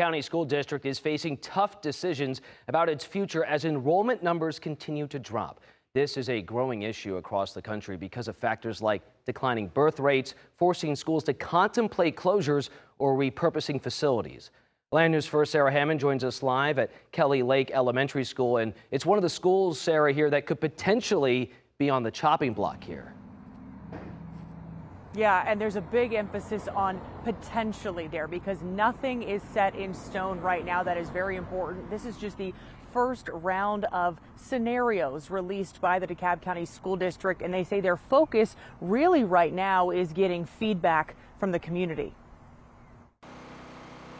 County School District is facing tough decisions about its future as enrollment numbers continue to drop. This is a growing issue across the country because of factors like declining birth rates, forcing schools to contemplate closures or repurposing facilities. Land News First Sarah Hammond joins us live at Kelly Lake Elementary School, and it's one of the schools, Sarah, here that could potentially be on the chopping block here. Yeah, and there's a big emphasis on potentially there because nothing is set in stone right now. That is very important. This is just the first round of scenarios released by the DeKalb County School District, and they say their focus really right now is getting feedback from the community.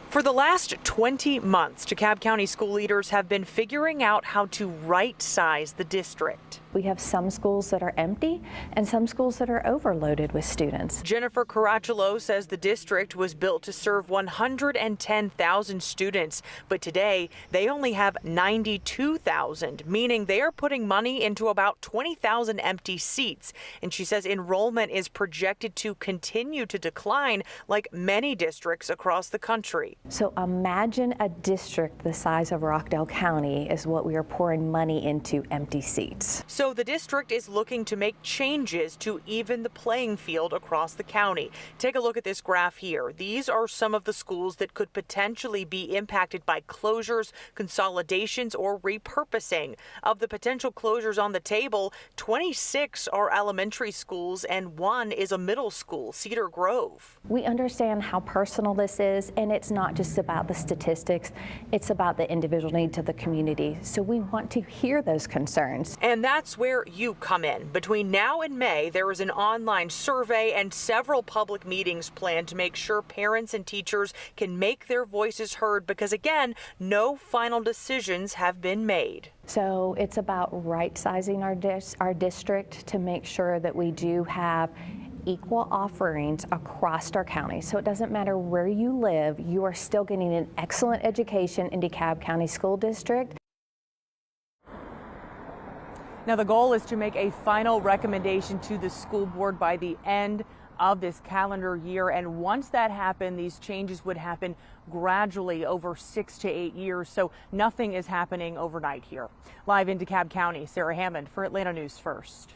For the last 20 months, DeKalb County school leaders have been figuring out how to right-size the district. We have some schools that are empty and some schools that are overloaded with students. Jennifer Caracciolo says the district was built to serve 110,000 students, but today they only have 92,000, meaning they are putting money into about 20,000 empty seats. And she says enrollment is projected to continue to decline like many districts across the country. So imagine a district the size of Rockdale County is what we are pouring money into empty seats. So the district is looking to make changes to even the playing field across the county. Take a look at this graph here. These are some of the schools that could potentially be impacted by closures, consolidations, or repurposing. Of the potential closures on the table, 26 are elementary schools and 1 is a middle school, Cedar Grove. We understand how personal this is, and it's not just about the statistics, it's about the individual needs of the community. So we want to hear those concerns. And that's where you come in. Between now and May, there is an online survey and several public meetings planned to make sure parents and teachers can make their voices heard because, again, no final decisions have been made. So it's about right-sizing our district to make sure that we do have equal offerings across our county. So it doesn't matter where you live, you are still getting an excellent education in DeKalb County School District. Now the goal is to make a final recommendation to the school board by the end of this calendar year, and once that happened, these changes would happen gradually over 6 to 8 years, so nothing is happening overnight here. Live in DeKalb County, Sarah Hammond for Atlanta News First.